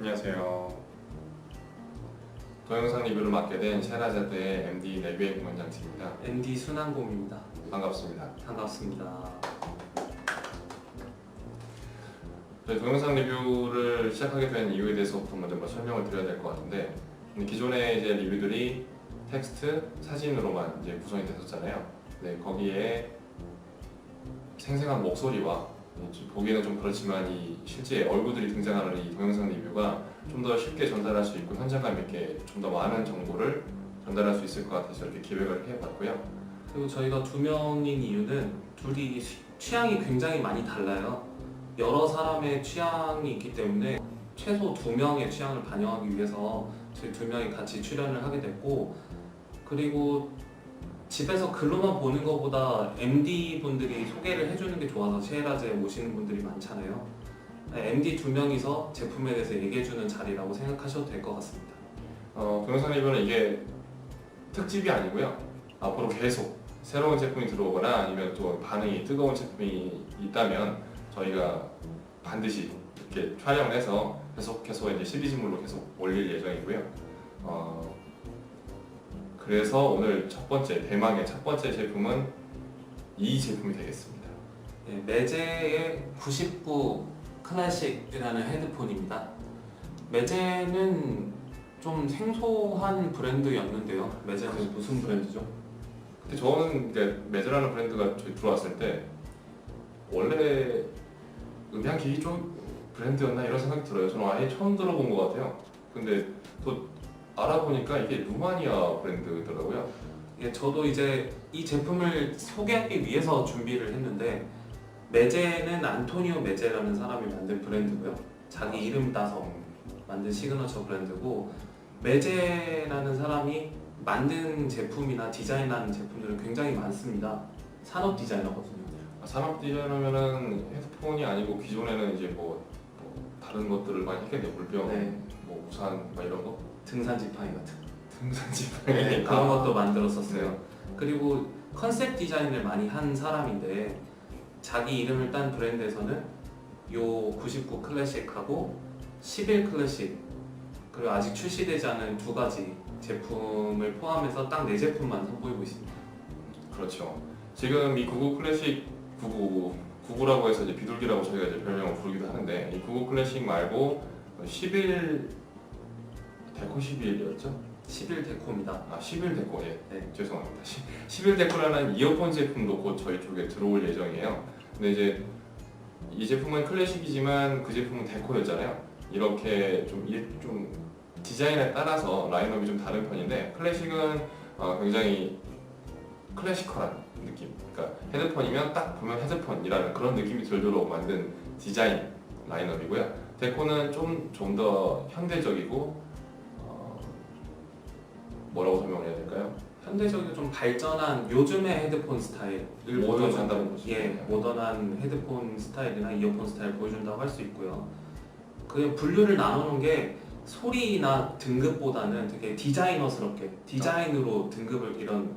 안녕하세요. 동영상 리뷰를 맡게 된 샤라자드의 MD 내비의 공연장치입니다. MD 순환곰입니다. 반갑습니다. 반갑습니다. 저희 동영상 리뷰를 시작하게 된 이유에 대해서부터 먼저 설명을 드려야 될 것 같은데, 기존의 이제 리뷰들이 텍스트, 사진으로만 이제 구성이 됐었잖아요. 네, 거기에 생생한 목소리와 보기에는 좀 그렇지만 이 실제 얼굴들이 등장하는 이 동영상 리뷰가 좀 더 쉽게 전달할 수 있고 현장감 있게 좀 더 많은 정보를 전달할 수 있을 것 같아서 이렇게 기획을 해봤고요. 그리고 저희가 두 명인 이유는 둘이 취향이 굉장히 많이 달라요. 여러 사람의 취향이 있기 때문에 최소 두 명의 취향을 반영하기 위해서 저희 두 명이 같이 출연을 하게 됐고, 그리고 집에서 글로만 보는 것보다 MD 분들이 소개를 해주는 게 좋아서 셰라즈에 오시는 분들이 많잖아요. MD 두 명이서 제품에 대해서 얘기해주는 자리라고 생각하셔도 될 것 같습니다. 동영상 리뷰는 이게 특집이 아니고요. 앞으로 계속 새로운 제품이 들어오거나 아니면 또 반응이 뜨거운 제품이 있다면 저희가 반드시 이렇게 촬영을 해서 계속해서 이제 시리즈물로 계속 올릴 예정이고요. 그래서 오늘 대망의 첫 번째 제품은 이 제품이 되겠습니다. 네, 매제의 99 클래식이라는 헤드폰입니다. 매제는 좀 생소한 브랜드였는데요. 매제는 무슨 브랜드죠? 근데 저는 이제 매즈라는 브랜드가 저희 들어왔을 때 원래 음향기기 쪽 브랜드였나 이런 생각이 들어요. 저는 아예 처음 들어본 것 같아요. 근데 또 알아보니까 이게 루마니아 브랜드더라고요. 예, 저도 이제 이 제품을 소개하기 위해서 준비를 했는데, 매제는 안토니오 매제라는 사람이 만든 브랜드고요. 자기 이름 따서 만든 시그너처 브랜드고, 매제라는 사람이 만든 제품이나 디자인하는 제품들은 굉장히 많습니다. 산업 디자이너거든요. 산업 디자이너면은 헤드폰이 아니고 기존에는 이제 다른 것들을 많이 했겠네요. 물병, 네. 우산 이런 거. 등산 지팡이 같은 등산 지팡이. 네, 그런 것도 만들었었어요. 그리고 컨셉 디자인을 많이 한 사람인데, 자기 이름을 딴 브랜드에서는 요 99 클래식하고 11 클래식, 그리고 아직 출시되지 않은 두 가지 제품을 포함해서 딱 네 제품만 선보이고 있습니다. 그렇죠. 지금 이 99 클래식 99라고 해서 이제 비둘기라고 저희가 이제 별명을 부르기도 하는데, 이 99 클래식 말고 11 데코 11이었죠? 11 데코입니다. 11 데코, 예. 네. 죄송합니다. 11 데코라는 이어폰 제품도 곧 저희 쪽에 들어올 예정이에요. 근데 이제 이 제품은 클래식이지만 그 제품은 데코였잖아요. 이렇게 좀 디자인에 따라서 라인업이 좀 다른 편인데, 클래식은 굉장히 클래시컬한 느낌. 그러니까 헤드폰이면 딱 보면 헤드폰이라는 그런 느낌이 들도록 만든 디자인 라인업이고요. 데코는 좀 더 현대적이고 뭐라고 설명을 해야 될까요? 현대적이고 좀 발전한 요즘의 헤드폰 스타일을 모던하다는 거죠. 예, 모던한 헤드폰 스타일이나 이어폰 스타일 보여준다고 할 수 있고요. 그 분류를 나누는 게 소리나 등급보다는 되게 디자이너스럽게 디자인으로 등급을 이런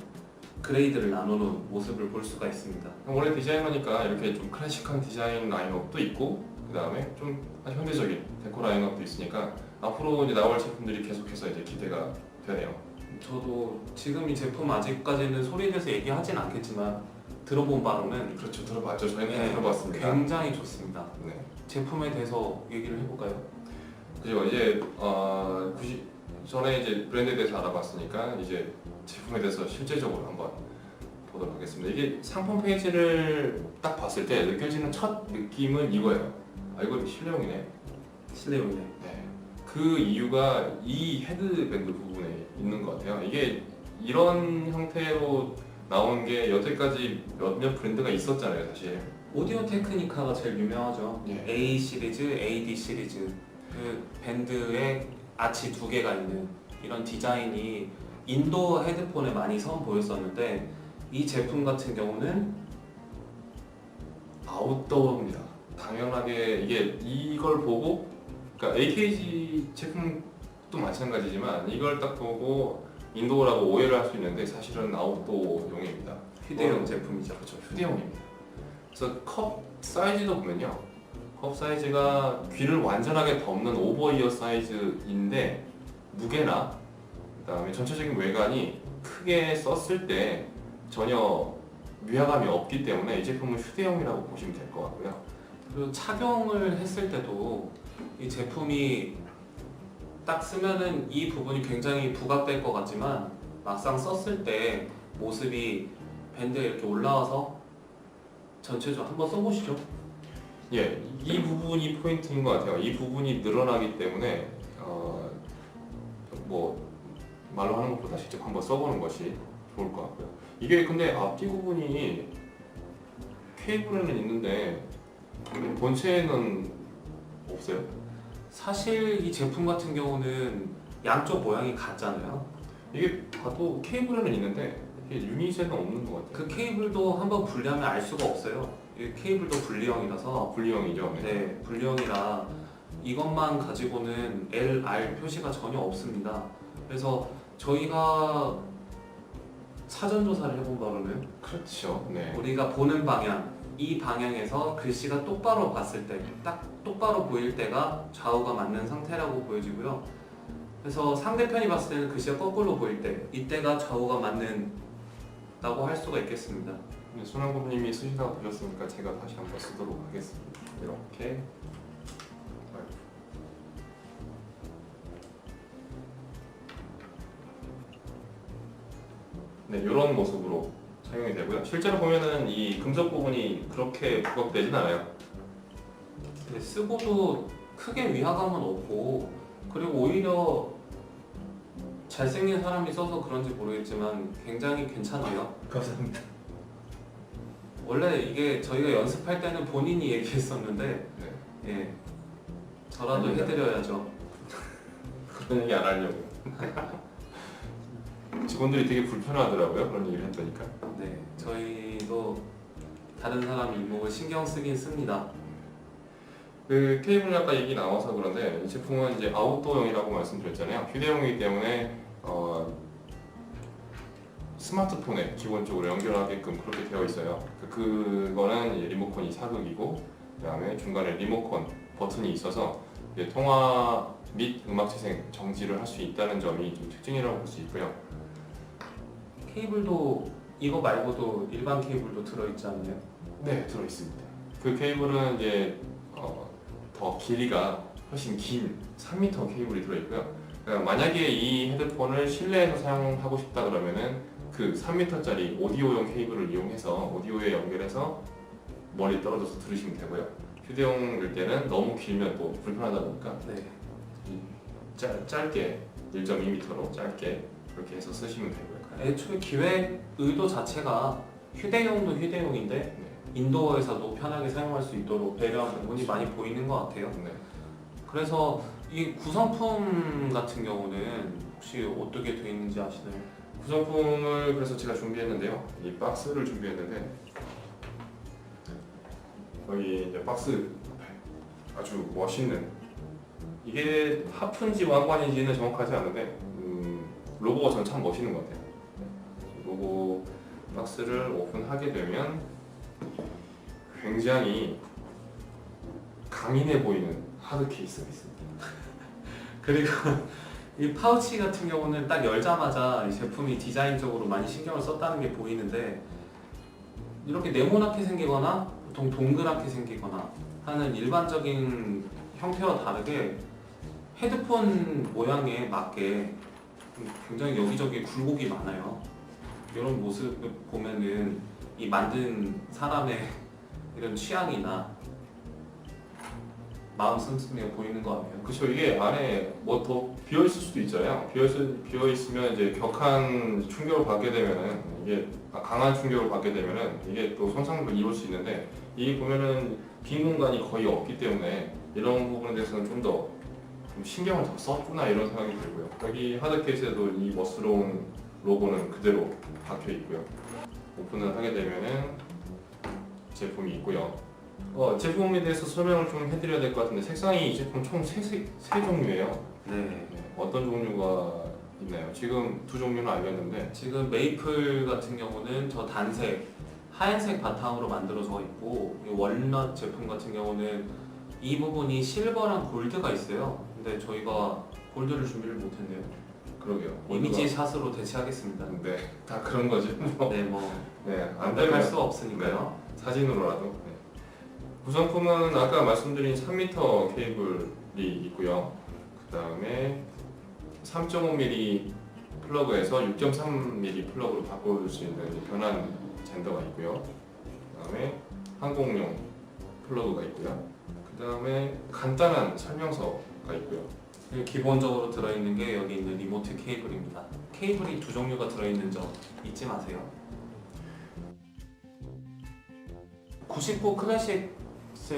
그레이드를 나누는 모습을 볼 수가 있습니다. 원래 디자이너니까 이렇게 좀 클래식한 디자인 라인업도 있고, 그 다음에 좀 아주 현대적인 데코 라인업도 있으니까 앞으로 이제 나올 제품들이 계속해서 이제 기대가 되네요. 저도 지금 이 제품 아직까지는 소리에 대해서 얘기하진 않겠지만 들어본 바로는 그렇죠, 들어봤죠. 저희는 다 네, 들어봤습니다. 굉장히 좋습니다. 네. 제품에 대해서 얘기를 해볼까요? 그죠. 이제 전에 이제 브랜드에 대해서 알아봤으니까 이제 제품에 대해서 실제적으로 한번 보도록 하겠습니다. 이게 상품 페이지를 딱 봤을 때 느껴지는 첫 느낌은 이거예요. 이거 실내용이네. 실내용이네. 네. 그 이유가 이 헤드밴드 부분에 있는 것 같아요. 이게 이런 형태로 나온 게 여태까지 몇몇 브랜드가 있었잖아요, 사실. 오디오 테크니카가 제일 유명하죠. 예. A 시리즈, AD 시리즈. 그 밴드에 아치 두 개가 있는 이런 디자인이 인도 헤드폰에 많이 선보였었는데, 이 제품 같은 경우는 아웃도어입니다. 당연하게 이걸 보고, 그러니까 AKG 제품도 마찬가지지만 이걸 딱 보고 인도어라고 오해를 할 수 있는데 사실은 아웃도어용입니다. 휴대용 제품이죠. 그렇죠, 휴대용입니다. 그래서 컵 사이즈도 보면요, 컵 사이즈가 귀를 완전하게 덮는 오버이어 사이즈인데 무게나 그다음에 전체적인 외관이 크게 썼을 때 전혀 위화감이 없기 때문에 이 제품은 휴대용이라고 보시면 될 것 같고요. 그리고 착용을 했을 때도 이 제품이 딱 쓰면은 이 부분이 굉장히 부각될 것 같지만 막상 썼을 때 모습이 밴드에 이렇게 올라와서 전체적으로 한번 써보시죠. 예, 이 부분이 포인트인 것 같아요. 이 부분이 늘어나기 때문에 뭐 말로 하는 것보다 직접 한번 써보는 것이 좋을 것 같고요. 이게 근데 앞뒤 부분이 케이블에는 있는데 본체에는 없어요. 사실 이 제품 같은 경우는 양쪽 모양이 같잖아요. 이게 봐도 케이블에는 있는데 이게 유닛에는 없는 것 같아요. 그 케이블도 한번 분리하면 알 수가 없어요. 이 케이블도 분리형이라서 분리형이죠. 네, 분리형이라 이것만 가지고는 L, R 표시가 전혀 없습니다. 그래서 저희가 사전 조사를 해본 바로는 그렇죠. 네. 우리가 보는 방향, 이 방향에서 글씨가 똑바로 봤을 때, 딱 똑바로 보일 때가 좌우가 맞는 상태라고 보여지고요. 그래서 상대편이 봤을 때는 글씨가 거꾸로 보일 때, 이때가 좌우가 맞는다고 할 수가 있겠습니다. 손왕범님이 쓰시다가 보셨으니까 제가 다시 한번 쓰도록 하겠습니다. 이렇게 네, 이런 모습으로 사용이 되고요. 실제로 보면은 이 금속 부분이 그렇게 부각되진 않아요. 네, 쓰고도 크게 위화감은 없고, 그리고 오히려 잘생긴 사람이 써서 그런지 모르겠지만 굉장히 괜찮아요. 감사합니다. 원래 이게 저희가 연습할 때는 본인이 얘기했었는데 네. 예, 저라도 아닙니다. 해드려야죠. 그런 얘기 안 하려고. 직원들이 되게 불편하더라고요. 그런 얘기를 했더니까. 네, 저희도 다른 사람 이목을 신경 쓰긴 씁니다. 그 케이블 아까 얘기 나와서 그런데 이 제품은 이제 아웃도어용이라고 말씀드렸잖아요. 휴대용이기 때문에 스마트폰에 기본적으로 연결하게끔 그렇게 되어 있어요. 그거는 이제 리모컨이 사극이고 그다음에 중간에 리모컨 버튼이 있어서 이제 통화 및 음악 재생 정지를 할 수 있다는 점이 좀 특징이라고 볼 수 있고요. 케이블도 이거 말고도 일반 케이블도 들어있지 않나요? 네, 들어 있습니다. 그 케이블은 이제 더 길이가 훨씬 긴 3m 케이블이 들어 있고요. 그러니까 만약에 이 헤드폰을 실내에서 사용하고 싶다 그러면은 그 3m짜리 오디오용 케이블을 이용해서 오디오에 연결해서 멀리 떨어져서 들으시면 되고요. 휴대용일 때는 너무 길면 또 불편하다 보니까 네. 짧게 1.2m로 짧게 그렇게 해서 쓰시면 되고요. 애초에 기획 의도 자체가 휴대용도 휴대용인데 네. 인도어에서도 편하게 사용할 수 있도록 배려한 부분이 많이 보이는 것 같아요. 네. 그래서 이 구성품 같은 경우는 혹시 어떻게 되어 있는지 아시나요? 구성품을 그래서 제가 준비했는데요. 이 박스를 준비했는데 여기 이제 박스 아주 멋있는 이게 하프인지 왕관인지는 정확하지 않은데 로고가 전 참 멋있는 것 같아요. 로고 박스를 오픈하게 되면 굉장히 강인해 보이는 하드 케이스가 있습니다. 그리고 이 파우치 같은 경우는 딱 열자마자 이 제품이 디자인적으로 많이 신경을 썼다는 게 보이는데 이렇게 네모나게 생기거나 보통 동그랗게 생기거나 하는 일반적인 형태와 다르게 헤드폰 모양에 맞게 굉장히 여기저기 굴곡이 많아요. 이런 모습을 보면은 이 만든 사람의 이런 취향이나 마음 씀씀이가 보이는 것 같아요. 그렇죠. 이게 안에 뭐 더 비어 있을 수도 있잖아요. 비어 있으면 이제 격한 충격을 받게 되면은 이게 강한 충격을 받게 되면은 이게 또 손상을 입을 수 있는데 이 보면은 빈 공간이 거의 없기 때문에 이런 부분에 대해서는 좀 더 신경을 더 썼구나 이런 생각이 들고요. 여기 하드 케이스에도 이 멋스러운 로고는 그대로 박혀 있고요. 오픈을 하게 되면은 제품이 있고요. 제품에 대해서 설명을 좀 해드려야 될 것 같은데 색상이 이 제품 총 세 종류예요. 네. 어떤 종류가 있나요? 지금 두 종류는 알렸는데 지금 메이플 같은 경우는 저 단색 하얀색 바탕으로 만들어져 있고 이 월넛 제품 같은 경우는 이 부분이 실버랑 골드가 있어요. 근데 저희가 골드를 준비를 못했네요. 그러게요. 이미지 샷으로 대체하겠습니다. 네, 다 그런 거지. 네, 뭐 네, 안 완벽할 되면 수 없으니까요. 사진으로라도. 네. 구성품은 아까 말씀드린 3m 케이블이 있고요. 그 다음에 3.5mm 플러그에서 6.3mm 플러그로 바꿔줄 수 있는 이제 변환 젠더가 있고요. 그 다음에 항공용 플러그가 있고요. 그 다음에 간단한 설명서가 있고요. 그리고 기본적으로 들어있는 게 여기 있는 리모트 케이블입니다. 케이블이 두 종류가 들어있는 점 잊지 마세요. 99 클래식의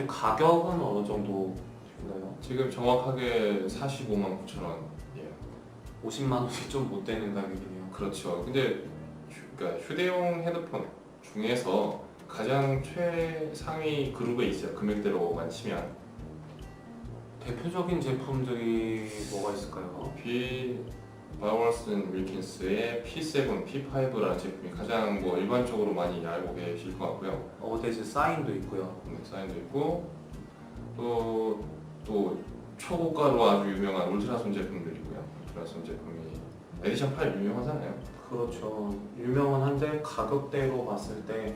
가격은 어느 정도 있나요? 지금 정확하게 45만 9천 원이에요. 50만 원이 좀 못 되는 가격이네요. 그렇죠. 근데 그러니까 휴대용 헤드폰 중에서 가장 최상위 그룹에 있어요. 금액대로만 치면 대표적인 제품들이 뭐가 있을까요? 바워스 앤 윌킨스의 P7, P5라는 제품이 가장 뭐 일반적으로 많이 알고 계실 것 같고요. 어데즈 사인도 있고요. 네, 사인도 있고 또 초고가로 아주 유명한 울트라손 제품들이고요. 울트라손 제품이 에디션 8 유명하잖아요. 그렇죠. 유명은 한데 가격대로 봤을 때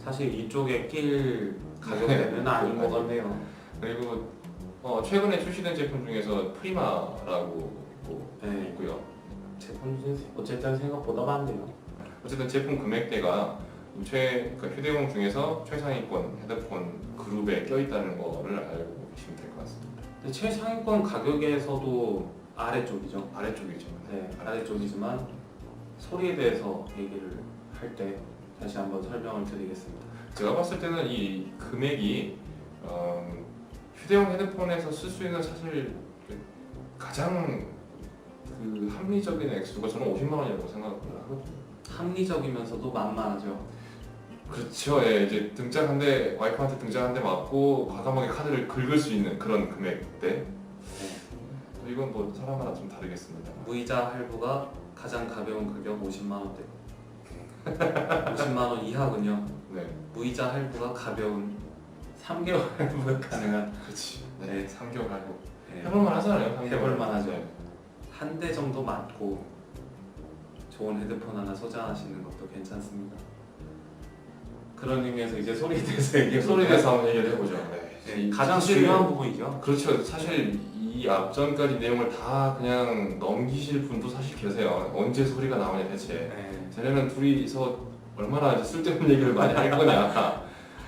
사실 이쪽에 낄 가격대는 아닌 것 같네요. 그리고 최근에 출시된 제품 중에서 프리마라고 네. 있고요. 제품 어쨌든 생각보다 많네요. 어쨌든 제품 금액대가 그러니까 휴대용 중에서 최상위권 헤드폰 그룹에 껴있다는 거를 알고 계시면 될 것 같습니다. 근데 최상위권 가격에서도 아래쪽이죠. 아래쪽이죠. 네, 아래쪽이지만 소리에 대해서 얘기를 할 때 다시 한번 설명을 드리겠습니다. 제가 봤을 때는 이 금액이 휴대용 헤드폰에서 쓸 수 있는 사실 가장 그 합리적인 액수가 저는 50만 원이라고 생각을 하거든요. 합리적이면서도 만만하죠. 그렇죠. 예, 이제 등짝한대 와이프한테 등짝한대 맞고 과감하게 카드를 긁을 수 있는 그런 금액대. 네. 이건 뭐 사람마다 좀 다르겠습니다. 무이자 할부가 가장 가벼운 가격 50만 원대. 50만 원 이하군요. 네, 무이자 할부가 가벼운 3개월 할부가 가능한. 그렇지. 네. 네, 3개월 하고 네. 해볼만 하잖아요. 3개월. 해볼만 하죠. 네. 한 대 정도 맞고 좋은 헤드폰 하나 소장하시는 것도 괜찮습니다. 그런 의미에서 이제 소리에 대해서 얘기해 소리에 대해서 한번 얘기를 해보죠. 네, 가장 사실- 중요한 부분이죠. 그렇죠. 사실 이 앞전까지 내용을 다 그냥 넘기실 분도 사실 계세요. 언제 소리가 나오냐 대체. 네. 쟤네는 둘이서 얼마나 이제 쓸데없는 얘기를 많이 할 거냐.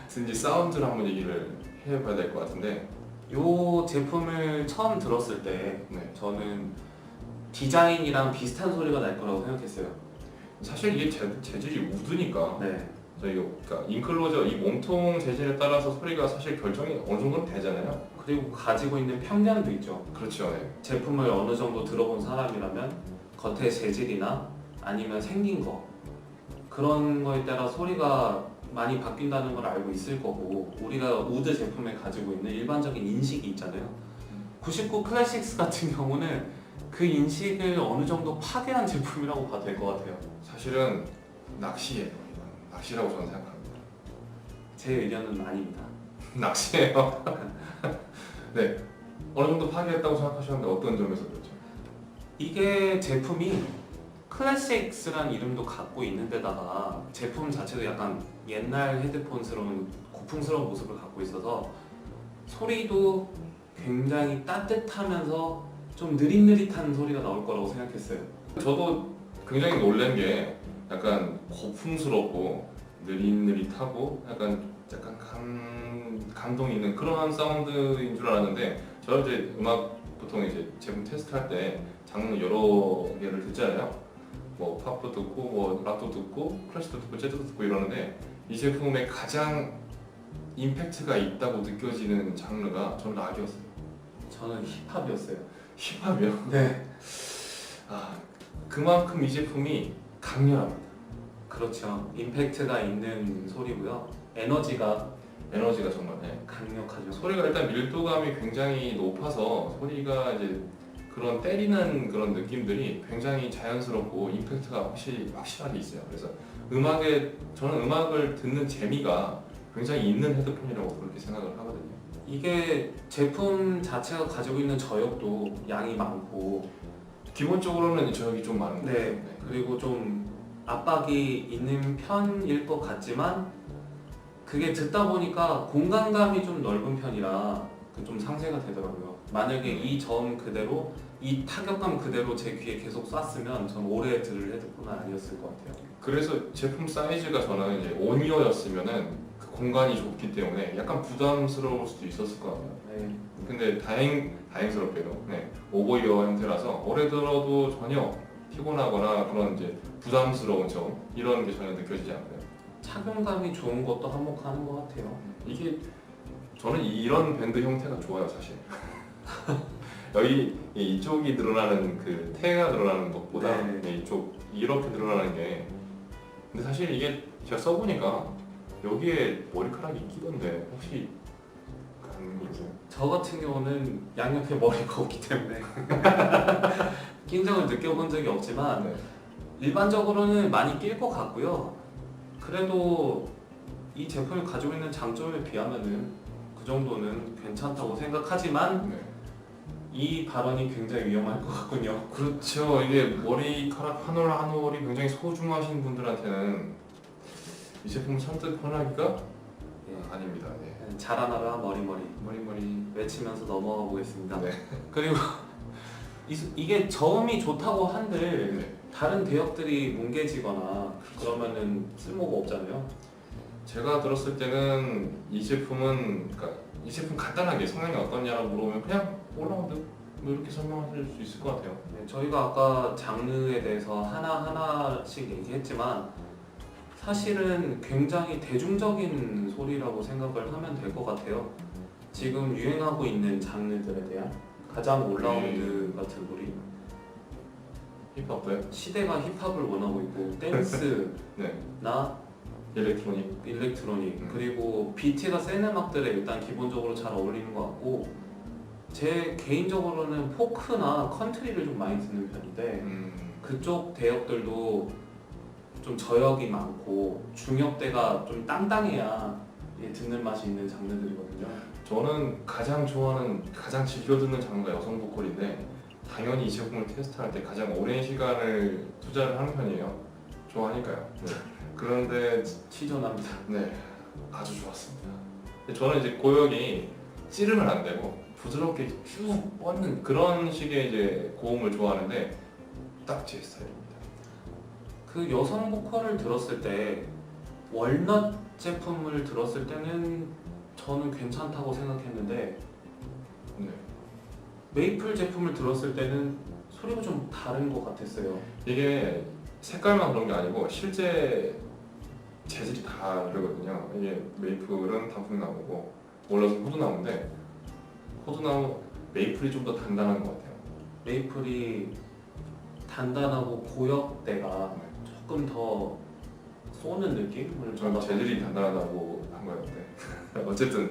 이제 사운드를 한번 얘기를 해봐야 될 것 같은데. 이 제품을 처음 들었을 때 네. 저는 디자인이랑 비슷한 소리가 날 거라고 생각했어요. 사실 이게 재질이 우드니까 네. 저희가 그러니까 인클로저 이 몸통 재질에 따라서 소리가 사실 결정이 어느 정도는 되잖아요. 그리고 가지고 있는 편견도 있죠. 그렇죠. 네. 제품을 어느 정도 들어본 사람이라면 겉의 재질이나 아니면 생긴 거 그런 거에 따라 소리가 많이 바뀐다는 걸 알고 있을 거고 우리가 우드 제품에 가지고 있는 일반적인 인식이 있잖아요. 99 클래식스 같은 경우는 그 인식을 어느 정도 파괴한 제품이라고 봐도 될 것 같아요. 사실은 낚시예요. 이건. 낚시라고 저는 생각합니다. 제 의견은 아닙니다. 낚시예요. 네. 어느 정도 파괴했다고 생각하셨는데 어떤 점에서 그렇죠? 이게 제품이 클래식스란 이름도 갖고 있는 데다가 제품 자체도 약간 옛날 헤드폰스러운 고풍스러운 모습을 갖고 있어서 소리도 굉장히 따뜻하면서 좀 느릿느릿한 소리가 나올 거라고 생각했어요. 저도 굉장히 놀란 게 약간 고풍스럽고 느릿느릿하고 약간 감동이 있는 그런 사운드인 줄 알았는데 저 이제 음악 보통 이제 제품 테스트할 때 장르 여러 개를 듣잖아요. 뭐 팝도 듣고 뭐 락도 듣고 클래식도 듣고 재즈도 듣고 이러는데 이 제품에 가장 임팩트가 있다고 느껴지는 장르가 저는 락이었어요. 저는 힙합이었어요. 힙합이요? 네. 그만큼 이 제품이 강렬합니다. 그렇죠. 임팩트가 있는 소리고요. 에너지가 정말 강력하죠. 소리가 일단 밀도감이 굉장히 높아서 소리가 이제 그런 때리는 그런 느낌들이 굉장히 자연스럽고 임팩트가 확실하게 있어요. 그래서 저는 음악을 듣는 재미가 굉장히 있는 헤드폰이라고 그렇게 생각을 하거든요. 이게 제품 자체가 가지고 있는 저역도 양이 많고 기본적으로는 저역이 좀 많은 것 같아요. 네, 그리고 좀 압박이 있는 편일 것 같지만 그게 듣다 보니까 공간감이 좀 넓은 편이라 그 좀 상쇄가 되더라고요. 만약에 이 점 그대로 이 타격감 그대로 제 귀에 계속 쐈으면 전 오래 들을 헤드폰은 아니었을 것 같아요. 그래서 제품 사이즈가 저는 이제 온이어였으면은 그 공간이 좁기 때문에 약간 부담스러울 수도 있었을 것 같아요. 네. 근데 다행스럽게도 오버이어 형태라서 오래 들어도 전혀 피곤하거나 그런 이제 부담스러운 점 이런 게 전혀 느껴지지 않고요. 착용감이 좋은 것도 한몫하는 것 같아요. 이게 저는 이런 밴드 형태가 좋아요, 사실. 여기 이쪽이 늘어나는 그 태가 늘어나는 것보다 네. 이쪽 이렇게 늘어나는 게 근데 사실 이게 제가 써보니까 여기에 머리카락이 끼던데 혹시 안 그러세요? 저 같은 경우는 양옆에 머리가 없기 때문에 낀 적을 느껴본 적이 없지만 네. 일반적으로는 많이 낄 것 같고요. 그래도 이 제품이 가지고 있는 장점에 비하면은 그 정도는 괜찮다고 생각하지만 네. 이 발언이 굉장히 위험할 것 같군요. 그렇죠. 이게 머리카락 한 올 한 올이 굉장히 소중하신 분들한테는 이 제품을 선택하기가 아닙니다. 네. 자라나라 머리머리 머리 외치면서 넘어가 보겠습니다. 네. 그리고 이게 저음이 좋다고 한들 네. 다른 대역들이 뭉개지거나 그러면은 쓸모가 없잖아요. 제가 들었을 때는 이 제품은 그러니까 이 제품 간단하게 성능이 어떠냐라고 물어보면 그냥 올라운드 뭐 이렇게 설명하실 수 있을 것 같아요. 네, 저희가 아까 장르에 대해서 하나하나씩 얘기했지만 사실은 굉장히 대중적인 소리라고 생각을 하면 될 것 같아요. 지금 유행하고 있는 장르들에 대한 가장 올라운드 같은 소리. 힙합도요? 시대가 힙합을 원하고 있고 댄스나 네. 일렉트로닉. 일렉트로닉 그리고 비트가 센 음악들에 일단 기본적으로 잘 어울리는 것 같고 제 개인적으로는 포크나 컨트리를 좀 많이 듣는 편인데 그쪽 대역들도 좀 저역이 많고 중역대가 좀 땅땅해야 듣는 맛이 있는 장르들이거든요. 저는 가장 좋아하는 가장 즐겨 듣는 장르가 여성 보컬인데 당연히 이 제품을 테스트할 때 가장 오랜 시간을 투자를 하는 편이에요. 좋아하니까요. 네. 그런데 치존합니다. 네, 아주 좋았습니다. 근데 저는 이제 고역이 찌르면 안 되고 부드럽게 쭉 뻗는 그런 식의 이제 고음을 좋아하는데 딱 제 스타일입니다. 그 여성 보컬을 들었을 때 월넛 제품을 들었을 때는 저는 괜찮다고 생각했는데 네. 메이플 제품을 들었을 때는 소리가 좀 다른 것 같았어요. 이게 색깔만 그런 게 아니고 실제 재질이 다 다르거든요. 이게 메이플은 단풍 나무고 월넛은 호두나무인데 호두나무 메이플이 좀 더 단단한 것 같아요. 메이플이 단단하고 고역대가 조금 더 쏘는 느낌을 저는 받아서 재질이 단단하다고 한 거였는데 어쨌든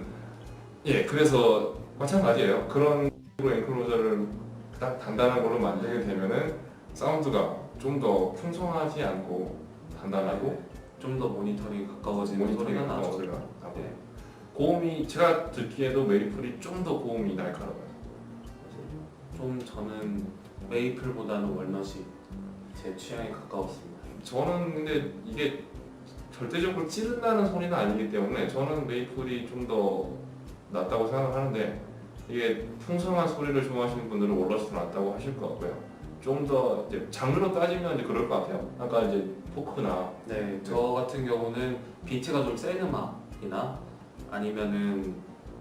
그래서 마찬가지예요. 그런 엔클로저를 딱 단단한 걸로 만들게 되면은 사운드가 좀 더 풍성하지 않고 단단하고 좀 더 모니터링이 가까워지는 소리가 나죠. 네. 고음이 제가 듣기에도 메이플이 좀 더 고음이 날카로워요. 좀 저는 메이플보다는 월넛이 제 취향에 가까웠습니다. 저는 근데 이게 절대적으로 찌른다는 소리는 아니기 때문에 저는 메이플이 좀 더 낫다고 생각하는데 이게 풍성한 소리를 좋아하시는 분들은 월넛이 더 낫다고 하실 것 같고요. 좀 더 이제 장르로 따지면 이제 그럴 것 같아요. 아까 이제 포크나 네, 저 같은 경우는 비트가 좀 센 음악이나 아니면은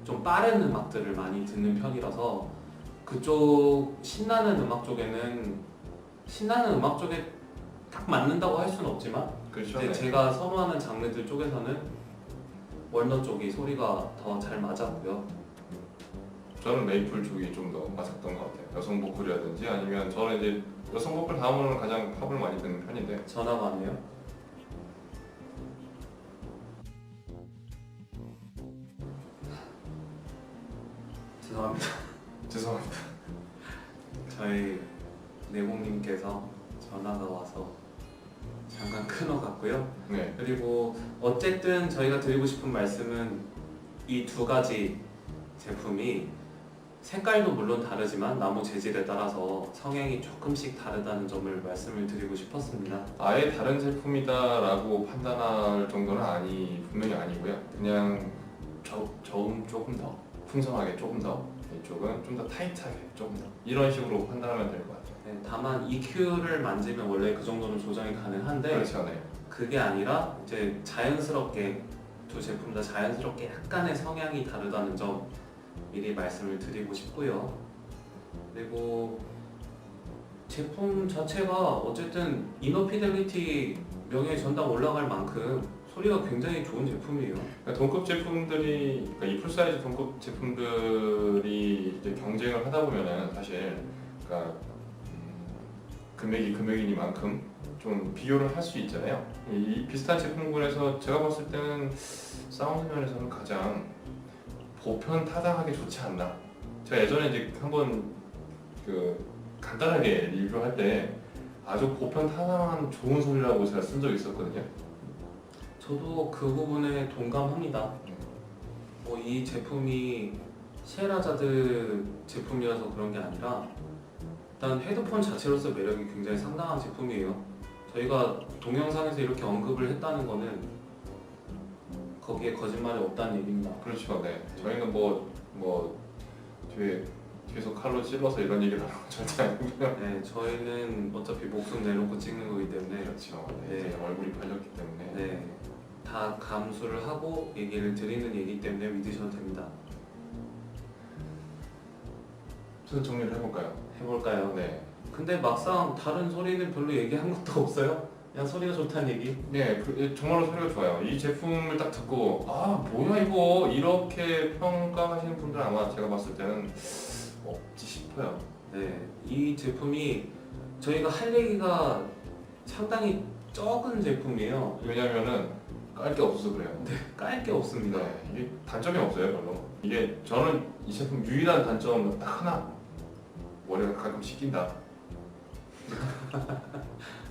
좀 빠른 음악들을 많이 듣는 편이라서 그쪽 신나는 음악 쪽에는 신나는 음악 쪽에 딱 맞는다고 할 수는 없지만 그렇죠. 근데 제가 선호하는 장르들 쪽에서는 월넛 쪽이 소리가 더 잘 맞았고요. 저는 메이플 쪽이 좀 더 맞았던 것 같아요. 여성 보컬이라든지 아니면 저는 이제 여성 보컬 다음으로는 가장 팝을 많이 듣는 편인데 전화가 왔네요. 죄송합니다. 죄송합니다. 저희 내공님께서 전화가 와서 잠깐 끊어갔고요. 네. 그리고 어쨌든 저희가 드리고 싶은 말씀은 이 두 가지 제품이 색깔도 물론 다르지만 나무 재질에 따라서 성향이 조금씩 다르다는 점을 말씀을 드리고 싶었습니다. 아예 다른 제품이다라고 판단할 정도는 분명히 아니고요. 그냥 조금 더 풍성하게 조금 더, 이쪽은 좀 더 타이트하게 조금 더, 이런 식으로 판단하면 될 것 같아요. 네, 다만 EQ를 만지면 원래 그 정도는 조정이 가능한데 그렇죠, 네. 그게 아니라 이제 자연스럽게 두 제품 다 자연스럽게 약간의 성향이 다르다는 점 미리 말씀을 드리고 싶고요. 그리고 제품 자체가 어쨌든 이너 피델리티 명예 전당 올라갈 만큼 소리가 굉장히 좋은 제품이에요. 그러니까 동급 제품들이, 그러니까 이 풀사이즈 동급 제품들이 이제 경쟁을 하다 보면은 사실, 그러니까 금액이니만큼 좀 비교를 할 수 있잖아요. 이 비슷한 제품군에서 제가 봤을 때는 사운드 면에서는 가장 보편 타당하게 좋지 않나. 제가 예전에 이제 한번 그 간단하게 리뷰할 때 아주 보편 타당한 좋은 소리라고 제가 쓴 적이 있었거든요. 저도 그 부분에 동감합니다. 이 제품이 셰라자드 제품이라서 그런 게 아니라 일단 헤드폰 자체로서 매력이 굉장히 상당한 제품이에요. 저희가 동영상에서 이렇게 언급을 했다는 거는 거기에 거짓말이 없다는 얘기입니다. 그렇죠. 네. 저희는 뒤에서 칼로 찔러서 이런 얘기를 하는 건 절대 아니고요. 네, 저희는 어차피 목숨 내놓고 찍는 거기 때문에 그렇죠. 네. 이제 얼굴이 팔렸기 때문에. 네, 다 감수를 하고 얘기를 드리는 얘기 때문에 믿으셔도 됩니다. 순서 정리를 해볼까요? 해볼까요? 네. 근데 막상 다른 소리는 별로 얘기한 것도 없어요. 그냥 소리가 좋다는 얘기. 네, 정말로 소리가 좋아요. 이 제품을 딱 듣고 뭐야 이거 이렇게 평가하시는 분들 아마 제가 봤을 때는 없지 싶어요. 네, 이 제품이 저희가 할 얘기가 상당히 적은 제품이에요. 왜냐면은 깔 게 없어서 그래요. 깔 게 없습니다. 네, 이게 단점이 없어요 별로. 이게 저는 이 제품 유일한 단점 딱 하나, 머리가 가끔 씻긴다.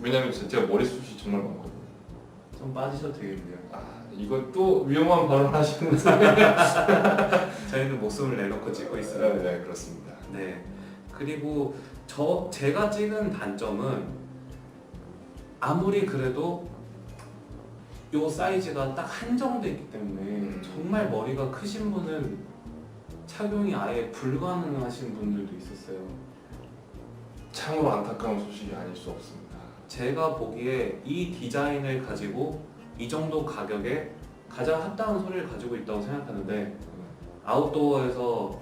왜냐면 제가 머리숱이 정말 많거든요. 좀 빠지셔도 되겠네요. 이거 또 위험한 발언 하시는데. 저희는 목숨을 내놓고 찍고 있습니다. 네, 그렇습니다. 네. 그리고 제가 찍은 단점은 아무리 그래도 요 사이즈가 딱 한정돼 있기 때문에 정말 머리가 크신 분은 착용이 아예 불가능하신 분들도 있었어요. 참으로 안타까운 소식이 아닐 수 없습니다. 제가 보기에 이 디자인을 가지고 이 정도 가격에 가장 합당한 소리를 가지고 있다고 생각하는데, 아웃도어에서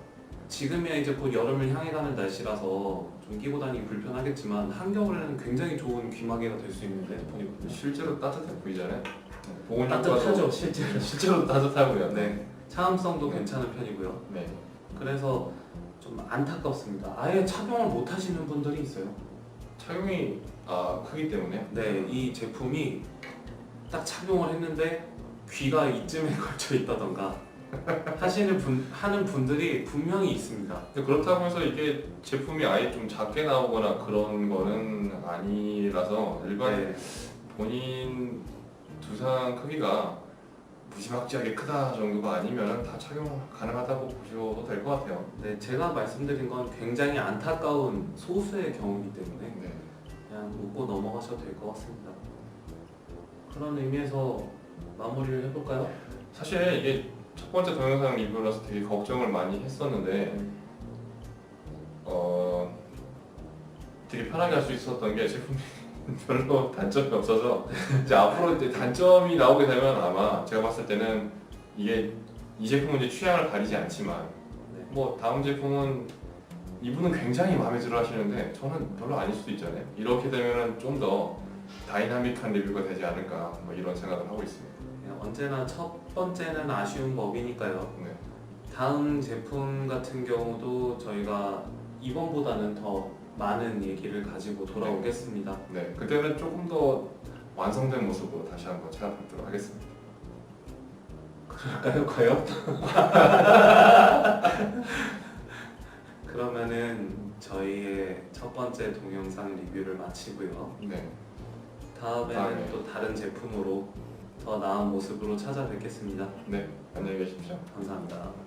지금이야 이제 곧 여름을 향해 가는 날씨라서 좀 끼고 다니기 불편하겠지만 한겨울에는 굉장히 좋은 귀마개가 될 수 있는 핸드폰이거든요. 실제로 따뜻해 보이잖아요. 따뜻하죠, 실제로. 실제로 따뜻하고요. 네, 차음성도 괜찮은 편이고요. 네. 그래서 좀 안타깝습니다. 아예 착용을 못 하시는 분들이 있어요. 착용이 크기 때문에. 네, 이 제품이 딱 착용을 했는데 귀가 이쯤에 걸쳐 있다던가 하는 분들이 분명히 있습니다. 근데 그렇다고 해서 이게 제품이 아예 좀 작게 나오거나 그런 거는 아니라서 일반 네, 본인 두상 크기가 무지막지하게 크다 정도가 아니면 다 착용 가능하다고 보셔도 될 것 같아요. 네, 제가 말씀드린 건 굉장히 안타까운 소수의 경우이기 때문에 네. 그냥 웃고 넘어가셔도 될 것 같습니다. 그런 의미에서 마무리를 해볼까요? 사실 이게 첫 번째 동영상 리뷰라서 되게 걱정을 많이 했었는데 되게 편하게 할 수 있었던 게 제품이 별로 단점이 없어서 이제 앞으로 이제 단점이 나오게 되면 아마 제가 봤을 때는 이 제품은 이제 취향을 가리지 않지만 네. 뭐 다음 제품은 이분은 굉장히 마음에 들어 하시는데 저는 별로 아닐 수도 있잖아요. 이렇게 되면 좀 더 다이나믹한 리뷰가 되지 않을까 뭐 이런 생각을 하고 있습니다. 그냥 언제나 첫 번째는 아쉬운 법이니까요. 네. 다음 제품 같은 경우도 저희가 이번보다는 더 많은 얘기를 가지고 돌아오겠습니다. 네, 그때는 조금 더 완성된 모습으로 다시 한번 찾아뵙도록 하겠습니다. 그럴까요, 과연? 그러면은 저희의 첫 번째 동영상 리뷰를 마치고요. 네, 다음에는 또 다른 제품으로 더 나은 모습으로 찾아뵙겠습니다. 네, 안녕히 계십시오. 감사합니다.